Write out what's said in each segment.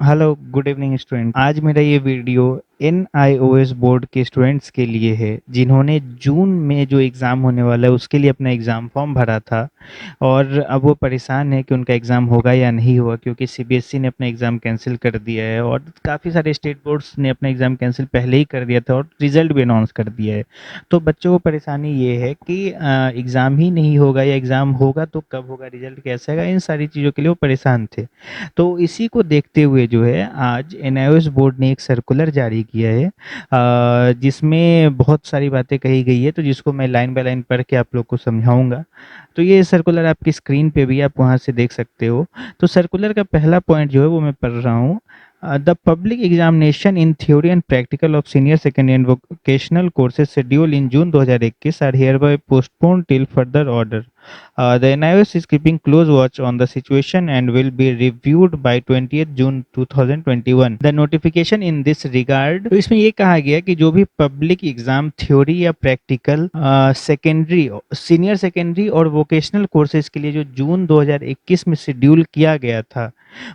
Hello, good evening student. आज मेरा ये वीडियो एनआईओएस बोर्ड के स्टूडेंट्स के लिए है जिन्होंने जून में जो एग्ज़ाम होने वाला है उसके लिए अपना एग्ज़ाम फॉर्म भरा था और अब वो परेशान है कि उनका एग्ज़ाम होगा या नहीं होगा, क्योंकि सीबीएसई ने अपना एग्ज़ाम कैंसिल कर दिया है और काफ़ी सारे स्टेट बोर्ड्स ने अपना एग्ज़ाम कैंसिल पहले ही कर दिया था और रिजल्ट भी अनाउंस कर दिया है। तो बच्चों को परेशानी ये है कि एग्ज़ाम ही नहीं होगा या एग्ज़ाम होगा तो कब होगा, रिजल्ट कैसे आएगा, इन सारी चीज़ों के लिए वो परेशान थे। तो इसी को देखते हुए जो है आज एनआईओएस बोर्ड ने एक सर्कुलर जारी किया है जिसमें बहुत सारी बातें कही गई है, तो जिसको मैं लाइन बाय लाइन पढ़ के आप लोग को समझाऊंगा। तो ये सर्कुलर आपकी स्क्रीन पे भी आप वहाँ से देख सकते हो। तो सर्कुलर का पहला पॉइंट जो है वो मैं पढ़ रहा हूँ। The public examination in theory and practical of senior secondary and vocational courses schedule in June 2021 are hereby postpone till further order. The NIOS is keeping close watch on the situation and will be reviewed by 20th June 2021. The notification in this regard, तो इसमें ये कहा गया कि जो भी public exam theory या practical secondary, senior secondary और वोकेशनल कोर्सेज के लिए जो जून 2021 में शेड्यूल किया गया था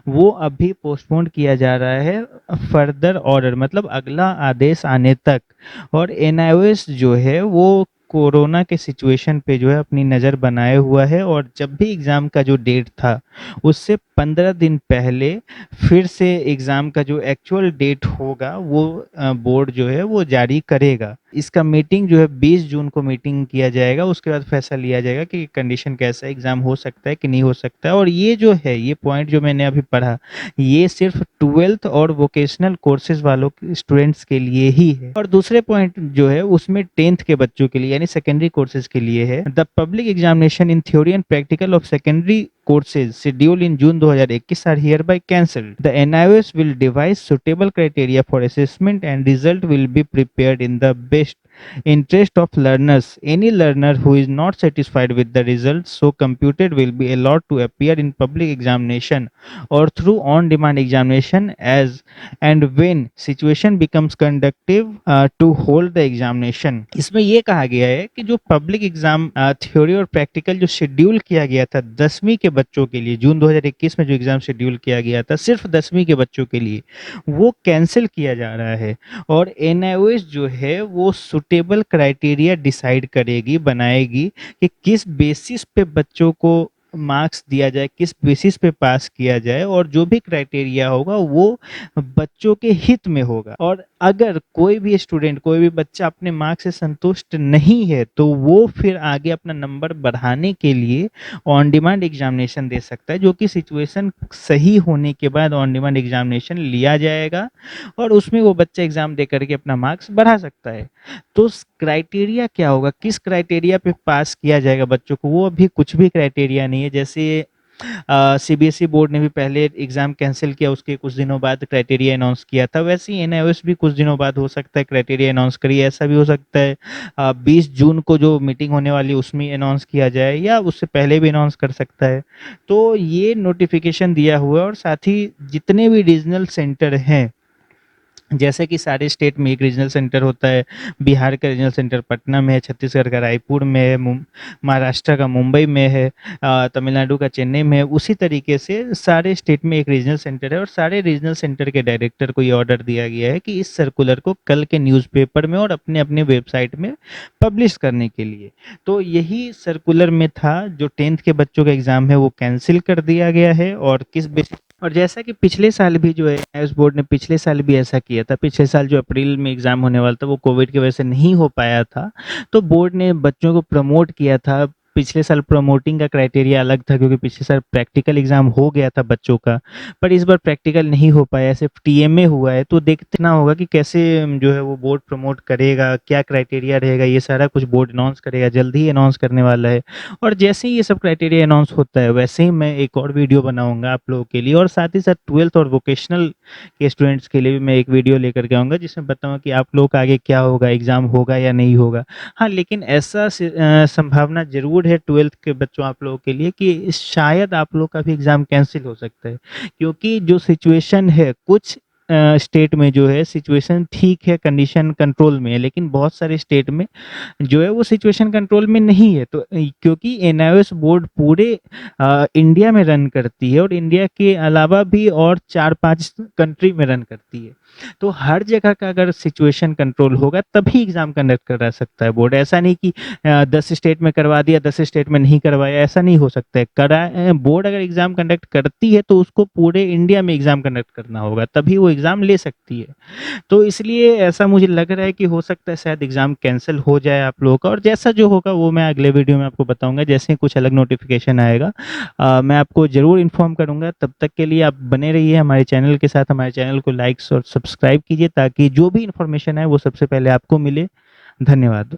वो अभी पोस्टपोन किया जा रहा है फर्दर ऑर्डर, मतलब अगला आदेश आने तक। और एनआईओएस जो है वो कोरोना के सिचुएशन पे जो है अपनी नज़र बनाए हुआ है और जब भी एग्ज़ाम का जो डेट था उससे 15 दिन पहले फिर से एग्ज़ाम का जो एक्चुअल डेट होगा वो बोर्ड जो है वो जारी करेगा। इसका मीटिंग जो है 20 जून को मीटिंग किया जाएगा, उसके बाद फैसला लिया जाएगा कि कंडीशन कैसा है, एग्ज़ाम हो सकता है कि नहीं हो सकता है। और ये जो है ये पॉइंट जो मैंने अभी पढ़ा ये सिर्फ 12th और वोकेशनल कोर्सेज वालों स्टूडेंट्स के लिए ही है। और दूसरे पॉइंट जो है उसमें 10th के बच्चों के लिए यानी सेकेंडरी कोर्सेज के लिए है। The public examination in theory and practical of secondary courses scheduled in June 2021 are hereby cancelled. The NIOS will devise suitable criteria for assessment and result will be prepared in the best interest of learners. Any learner who is not satisfied with the results so computed will be allowed to appear in public examination or through on-demand examination as and when situation becomes conducive to hold the examination. इसमें ये कहा गया है कि जो public exam theory और practical जो schedule किया गया था 10वीं के बच्चों के लिए, जून 2021 में जो एग्जाम शेड्यूल किया गया था सिर्फ 10वीं के बच्चों के लिए, वो कैंसिल किया जा रहा है। और एनआईओएस जो है वो सुटेबल क्राइटेरिया डिसाइड करेगी, बनाएगी कि किस बेसिस पे बच्चों को मार्क्स दिया जाए, किस बेसिस पे पास किया जाए, और जो भी क्राइटेरिया होगा वो बच्चों के हित में होगा। और अगर कोई भी स्टूडेंट, कोई भी बच्चा अपने मार्क्स से संतुष्ट नहीं है तो वो फिर आगे अपना नंबर बढ़ाने के लिए ऑन डिमांड एग्जामिनेशन दे सकता है, जो कि सिचुएशन सही होने के बाद ऑन डिमांड एग्जामिनेशन लिया जाएगा और उसमें वो बच्चा एग्जाम दे करके अपना मार्क्स बढ़ा सकता है। तो क्राइटेरिया क्या होगा, किस क्राइटेरिया पे पास किया जाएगा बच्चों को, वो अभी कुछ भी क्राइटेरिया नहीं है। जैसे सीबीएसई बोर्ड ने भी पहले एग्जाम कैंसिल किया, उसके कुछ दिनों बाद क्राइटेरिया अनाउंस किया था, वैसे ही एनआईओएस भी कुछ दिनों बाद हो सकता है क्राइटेरिया अनाउंस करिए। ऐसा भी हो सकता है 20 जून को जो मीटिंग होने वाली है उसमें अनाउंस किया जाए या उससे पहले भी अनाउंस कर सकता है। तो ये नोटिफिकेशन दिया हुआ है और साथ ही जितने भी रीजनल सेंटर हैं, जैसे कि सारे स्टेट में एक रीजनल सेंटर होता है, बिहार का रीजनल सेंटर पटना में है, छत्तीसगढ़ का रायपुर में है, महाराष्ट्र का मुंबई में है, तमिलनाडु का चेन्नई में है, उसी तरीके से सारे स्टेट में एक रीजनल सेंटर है और सारे रीजनल सेंटर के डायरेक्टर को ये ऑर्डर दिया गया है कि इस सर्कुलर को कल के न्यूज़पेपर में और अपने अपने वेबसाइट में पब्लिश करने के लिए। तो यही सर्कुलर में था, जो 10th के बच्चों का एग्ज़ाम है वो कैंसिल कर दिया गया है। और किस बेसिस, और जैसा कि पिछले साल भी जो है एनआईओएस बोर्ड ने पिछले साल भी ऐसा किया था, पिछले साल जो अप्रैल में एग्जाम होने वाला था वो कोविड की वजह से नहीं हो पाया था, तो बोर्ड ने बच्चों को प्रमोट किया था। पिछले साल प्रमोटिंग का क्राइटेरिया अलग था क्योंकि पिछले साल प्रैक्टिकल एग्जाम हो गया था बच्चों का, पर इस बार प्रैक्टिकल नहीं हो पाया, सिर्फ टीएमए हुआ है। तो देखना होगा कि कैसे जो है वो बोर्ड प्रमोट करेगा, क्या क्राइटेरिया रहेगा, ये सारा कुछ बोर्ड अनाउंस करेगा, जल्दी ही अनाउंस करने वाला है। और जैसे ही ये सब क्राइटेरिया अनाउंस होता है वैसे ही मैं एक और वीडियो बनाऊंगा आप लोगों के लिए, और साथ ही साथ 12th और वोकेशनल के स्टूडेंट्स के लिए भी मैं एक वीडियो लेकर के आऊँगा जिसमें बताऊँगा कि आप लोग का आगे क्या होगा, एग्ज़ाम होगा या नहीं होगा। हाँ, लेकिन ऐसा संभावना ज़रूर है 12th के बच्चों आप लोगों के लिए कि शायद आप लोग का भी एग्ज़ाम कैंसिल हो सकता है, क्योंकि जो सिचुएशन है कुछ स्टेट में जो है सिचुएशन ठीक है, कंडीशन कंट्रोल में है, लेकिन बहुत सारे स्टेट में जो है वो सिचुएशन कंट्रोल में नहीं है। तो क्योंकि एनआईओएस बोर्ड पूरे इंडिया में रन करती है और इंडिया के अलावा भी और 4-5 कंट्री में रन करती है, तो हर जगह का अगर सिचुएशन कंट्रोल होगा तभी एग्जाम कंडक्ट करा सकता है बोर्ड। ऐसा नहीं कि 10 स्टेट में करवा दिया, 10 स्टेट में नहीं करवाया, ऐसा नहीं हो सकता है। बोर्ड अगर एग्जाम कंडक्ट करती है तो उसको पूरे इंडिया में एग्जाम कंडक्ट करना होगा, तभी वो एग्जाम ले सकती है। तो इसलिए ऐसा मुझे लग रहा है कि हो सकता है शायद एग्जाम कैंसिल हो जाए आप लोगों का, और जैसा जो होगा वो मैं अगले वीडियो में आपको बताऊंगा, जैसे ही कुछ अलग नोटिफिकेशन आएगा मैं आपको जरूर इन्फॉर्म करूंगा। तब तक के लिए आप बने रहिए हमारे चैनल के साथ, हमारे चैनल को लाइक्स और सब्सक्राइब कीजिए ताकि जो भी इन्फॉर्मेशन है वो सबसे पहले आपको मिले। धन्यवाद।